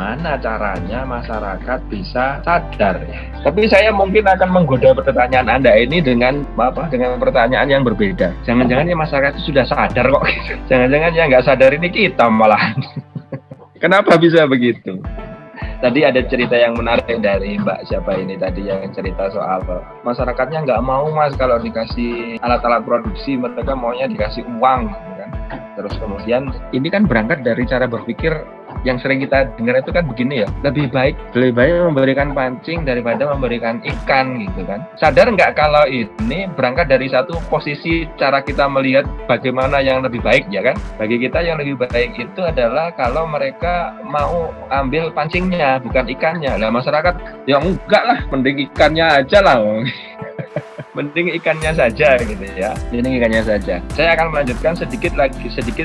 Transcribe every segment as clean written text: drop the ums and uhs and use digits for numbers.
bagaimana caranya masyarakat bisa sadar ya. Tapi saya mungkin akan menggoda pertanyaan Anda ini dengan pertanyaan yang berbeda. Jangan-jangan ya masyarakat itu sudah sadar kok. Jangan-jangan yang nggak sadar ini kita malahan. Kenapa bisa begitu? Tadi ada cerita yang menarik dari Mbak siapa ini tadi yang cerita soal masyarakatnya nggak mau Mas kalau dikasih alat-alat produksi, mereka maunya dikasih uang kan. Terus kemudian ini kan berangkat dari cara berpikir yang sering kita dengar itu kan begini ya, lebih baik memberikan pancing daripada memberikan ikan gitu kan. Sadar nggak kalau ini berangkat dari satu posisi cara kita melihat bagaimana yang lebih baik ya kan. Bagi kita yang lebih baik itu adalah kalau mereka mau ambil pancingnya bukan ikannya. Lah masyarakat ya enggak lah, mending ikannya aja lah. Mending ikannya saja gitu ya. Mending ikannya saja. Saya akan melanjutkan sedikit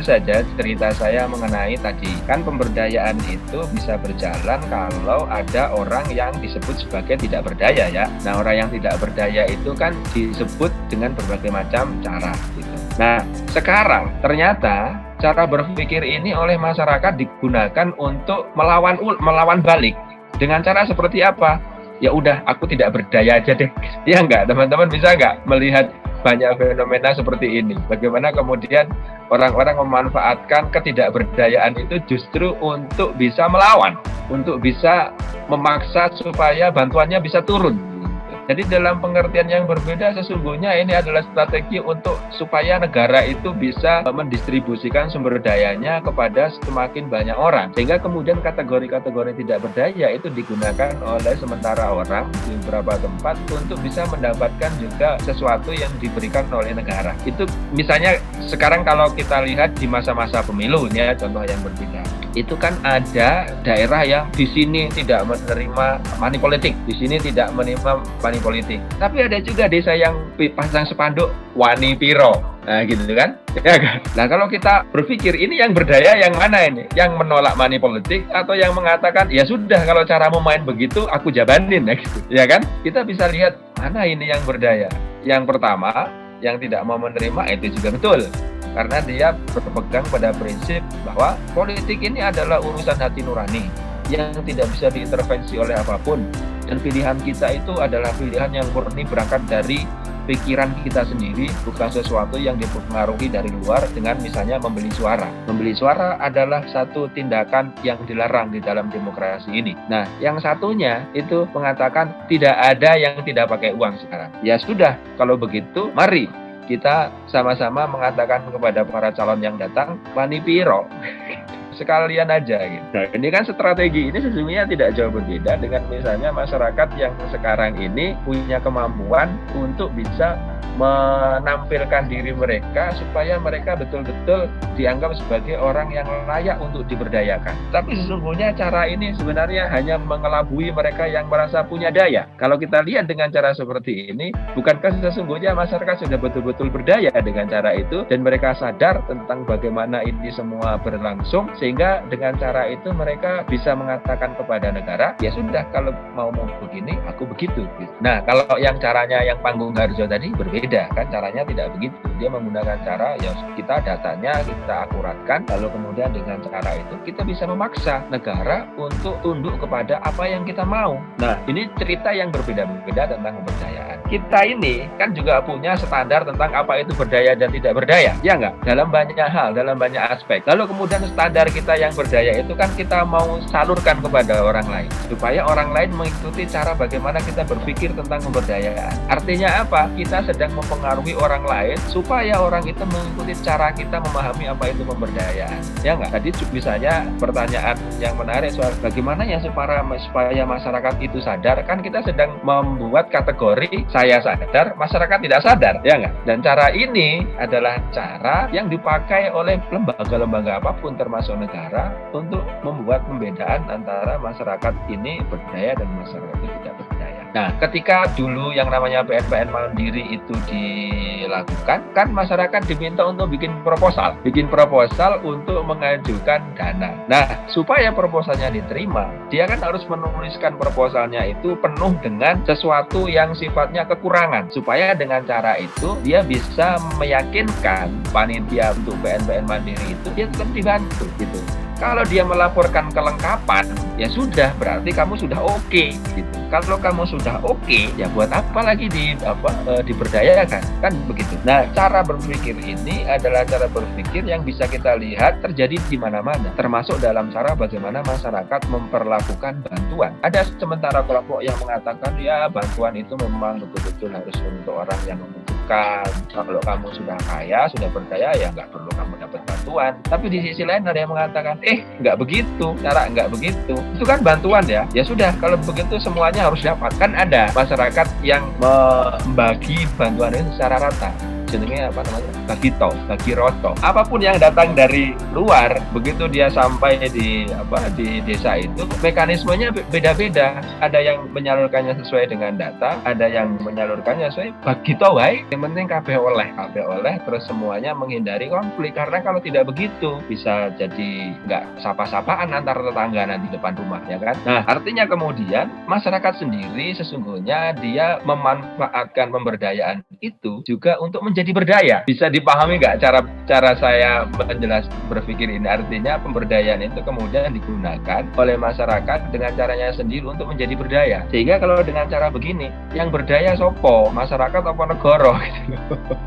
saja cerita saya mengenai tadi. Kan pemberdayaan itu bisa berjalan kalau ada orang yang disebut sebagai tidak berdaya ya. Nah, orang yang tidak berdaya itu kan disebut dengan berbagai macam cara gitu. Nah, sekarang ternyata cara berpikir ini oleh masyarakat digunakan untuk melawan balik. Dengan cara seperti apa? Ya udah, aku tidak berdaya aja deh. Ya enggak, teman-teman bisa enggak melihat banyak fenomena seperti ini? Bagaimana kemudian orang-orang memanfaatkan ketidakberdayaan itu justru untuk bisa melawan, untuk bisa memaksa supaya bantuannya bisa turun. Jadi dalam pengertian yang berbeda sesungguhnya ini adalah strategi untuk supaya negara itu bisa mendistribusikan sumber dayanya kepada semakin banyak orang. Sehingga kemudian kategori-kategori tidak berdaya itu digunakan oleh sementara orang di beberapa tempat untuk bisa mendapatkan juga sesuatu yang diberikan oleh negara. Itu misalnya sekarang kalau kita lihat di masa-masa pemilu ya, contoh yang berbeda. Itu kan ada daerah yang di sini tidak menerima money politik, di sini tidak menerima money politik. Tapi ada juga desa yang pasang spanduk wani piro. Nah gitu kan? Ya kan? Nah kalau kita berpikir ini yang berdaya yang mana ini? Yang menolak money politik atau yang mengatakan ya sudah kalau caramu main begitu aku jabanin ya gitu. Ya kan? Kita bisa lihat mana ini yang berdaya. Yang pertama, yang tidak mau menerima itu juga betul. Karena dia berpegang pada prinsip bahwa politik ini adalah urusan hati nurani yang tidak bisa diintervensi oleh apapun. Dan pilihan kita itu adalah pilihan yang murni berangkat dari pikiran kita sendiri, bukan sesuatu yang dipengaruhi dari luar dengan misalnya membeli suara. Membeli suara adalah satu tindakan yang dilarang di dalam demokrasi ini. Nah, yang satunya itu mengatakan tidak ada yang tidak pakai uang sekarang. Ya sudah, kalau begitu mari kita sama-sama mengatakan kepada para calon yang datang, wani piro. Sekalian aja gitu. Nah, ini kan strategi ini sesungguhnya tidak jauh berbeda dengan misalnya masyarakat yang sekarang ini punya kemampuan untuk bisa menampilkan diri mereka supaya mereka betul-betul dianggap sebagai orang yang layak untuk diberdayakan. Tapi sesungguhnya cara ini sebenarnya hanya mengelabui mereka yang merasa punya daya. Kalau kita lihat dengan cara seperti ini, bukankah sesungguhnya masyarakat sudah betul-betul berdaya dengan cara itu dan mereka sadar tentang bagaimana ini semua berlangsung sehingga dengan cara itu mereka bisa mengatakan kepada negara, ya sudah kalau mau begini, aku begitu. Nah, kalau yang caranya yang Panggung Harjo tadi berbeda. Kan caranya tidak begitu, dia menggunakan cara ya kita datanya kita akuratkan, lalu kemudian dengan cara itu kita bisa memaksa negara untuk tunduk kepada apa yang kita mau. Nah ini cerita yang berbeda-beda tentang pemberdayaan. Kita ini kan juga punya standar tentang apa itu berdaya dan tidak berdaya, ya enggak? Dalam banyak hal, dalam banyak aspek. Lalu kemudian standar kita yang berdaya itu kan kita mau salurkan kepada orang lain supaya orang lain mengikuti cara bagaimana kita berpikir tentang pemberdayaan. Artinya apa? Kita sedang mempengaruhi orang lain supaya orang itu mengikuti cara kita memahami apa itu pemberdayaan. Ya enggak? Tadi misalnya pertanyaan yang menarik soal bagaimana ya supaya masyarakat itu sadar, kan kita sedang membuat kategori saya sadar, masyarakat tidak sadar, ya enggak? Dan cara ini adalah cara yang dipakai oleh lembaga-lembaga apapun termasuk negara untuk membuat pembedaan antara masyarakat ini berdaya dan masyarakat itu tidak berdaya. Nah, ketika dulu yang namanya PNPN Mandiri itu dilakukan, kan masyarakat diminta untuk bikin proposal untuk mengajukan dana. Nah, supaya proposalnya diterima, dia kan harus menuliskan proposalnya itu penuh dengan sesuatu yang sifatnya kekurangan, supaya dengan cara itu dia bisa meyakinkan panitia untuk PNPN Mandiri itu dia tetap dibantu gitu. Kalau dia melaporkan kelengkapan, ya sudah, berarti kamu sudah oke, gitu. Kalau kamu sudah oke, ya buat apa lagi diberdayakan, kan begitu. Nah, cara berpikir ini adalah cara berpikir yang bisa kita lihat terjadi di mana-mana, termasuk dalam cara bagaimana masyarakat memperlakukan bantuan. Ada sementara kelompok yang mengatakan ya bantuan itu memang betul-betul harus untuk orang yang membutuhkan. Kalau kamu sudah kaya, sudah berdaya, ya nggak perlu kamu dapat bantuan. Tapi di sisi lain ada yang mengatakan, nggak begitu, cara nggak begitu. Itu kan bantuan ya. Ya sudah, kalau begitu semuanya harus dapat. Kan ada masyarakat yang membagi bantuan itu secara rata. Jenenge apa namanya? Bagi roto. Apapun yang datang dari luar, begitu dia sampai di desa itu, mekanismenya beda-beda. Ada yang menyalurkannya sesuai dengan data, ada yang menyalurkannya sesuai bagi wae. Yang penting kabeh oleh, terus semuanya menghindari konflik. Karena kalau tidak begitu, bisa jadi nggak sapa-sapaan antar tetangga nanti depan rumah, ya kan? Nah, artinya kemudian masyarakat sendiri sesungguhnya dia memanfaatkan pemberdayaan itu juga untuk menjadi berdaya. Bisa dipahami nggak cara saya berpikir ini? Artinya pemberdayaan itu kemudian digunakan oleh masyarakat dengan caranya sendiri untuk menjadi berdaya. Sehingga kalau dengan cara begini, yang berdaya sopo? Masyarakat apa negara?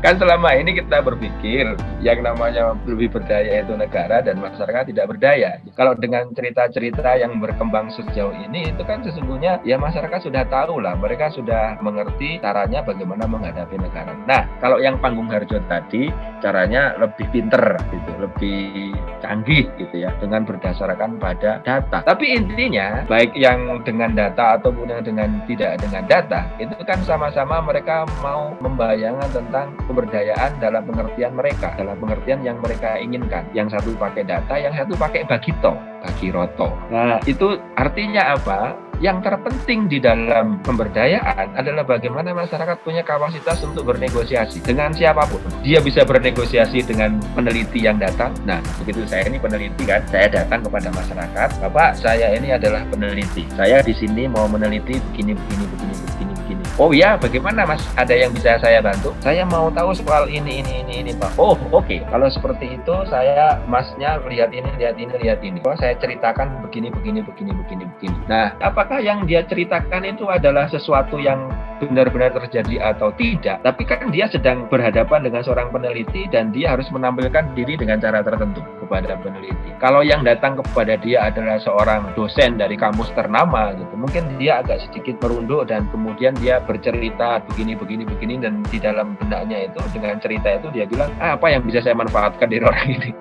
Kan selama ini kita berpikir yang namanya lebih berdaya itu negara dan masyarakat tidak berdaya. Kalau dengan cerita-cerita yang berkembang sejauh ini, itu kan sesungguhnya ya masyarakat sudah tahu lah, mereka sudah mengerti caranya bagaimana menghadapi negara. Nah, kalau yang Panggung Harjo tadi caranya lebih pinter gitu, lebih canggih gitu ya, dengan berdasarkan pada data. Tapi intinya baik yang dengan data ataupun yang dengan tidak dengan data, itu kan sama-sama mereka mau membayangkan tentang pemberdayaan dalam pengertian mereka, dalam pengertian yang mereka inginkan. Yang satu pakai data, yang satu pakai bagi roto. Nah, itu artinya apa? Yang terpenting di dalam pemberdayaan adalah bagaimana masyarakat punya kapasitas untuk bernegosiasi dengan siapapun. Dia bisa bernegosiasi dengan peneliti yang datang. Nah, begitu saya ini peneliti kan, saya datang kepada masyarakat, Bapak, saya ini adalah peneliti. Saya di sini mau meneliti begini. Oh ya, bagaimana Mas? Ada yang bisa saya bantu? Saya mau tahu soal ini Pak. Oh, oke. Kalau seperti itu, Masnya lihat ini. Oh, saya ceritakan begini. Nah, apakah yang dia ceritakan itu adalah sesuatu yang benar-benar terjadi atau tidak? Tapi kan dia sedang berhadapan dengan seorang peneliti dan dia harus menampilkan diri dengan cara tertentu kepada peneliti. Kalau yang datang kepada dia adalah seorang dosen dari kampus ternama gitu, mungkin dia agak sedikit merunduk dan kemudian dia bercerita begini dan di dalam benaknya itu dengan cerita itu dia bilang apa yang bisa saya manfaatkan dari orang ini.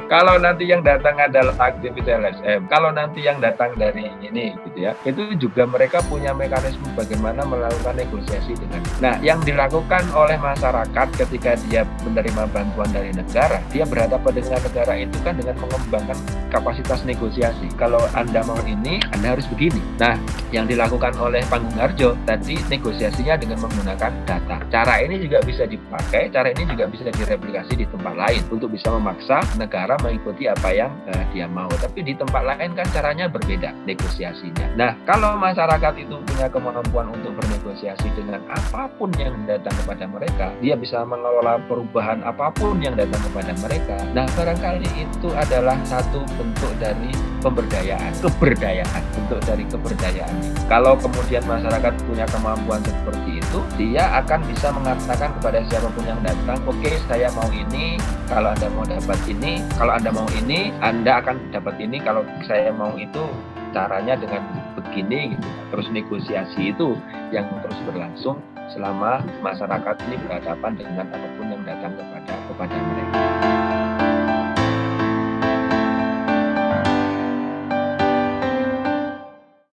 Kalau nanti yang datang adalah aktivis LSM, kalau nanti yang datang dari ini gitu ya, itu juga mereka punya mekanisme bagaimana melakukan negosiasi dengan. Nah, yang dilakukan oleh masyarakat ketika dia menerima bantuan dari negara, dia berhadapan dengan negara itu kan dengan mengembangkan kapasitas negosiasi. Kalau Anda mau ini, Anda harus begini. Nah, yang dilakukan oleh Panggung Harjo tadi negosiasinya dengan menggunakan data. Cara ini juga bisa dipakai, cara ini juga bisa direplikasi di tempat lain untuk bisa memaksa negara mengikuti apa yang dia mau. Tapi di tempat lain kan caranya berbeda negosiasinya. Nah, kalau masyarakat itu punya kemampuan untuk bernegosiasi dengan apapun yang datang kepada mereka, dia bisa mengelola perubahan apapun yang datang kepada mereka. Nah, barangkali itu adalah satu bentuk dari pemberdayaan, bentuk dari keberdayaan. Kalau kemudian masyarakat punya kemampuan seperti itu, dia akan bisa mengatakan kepada siapapun yang datang, oke, saya mau ini, kalau Anda mau dapat ini, kalau Anda mau ini, Anda akan dapat ini, kalau saya mau itu, caranya dengan begini gitu. Terus negosiasi itu yang terus berlangsung selama masyarakat ini berhadapan dengan apapun yang datang kepada mereka.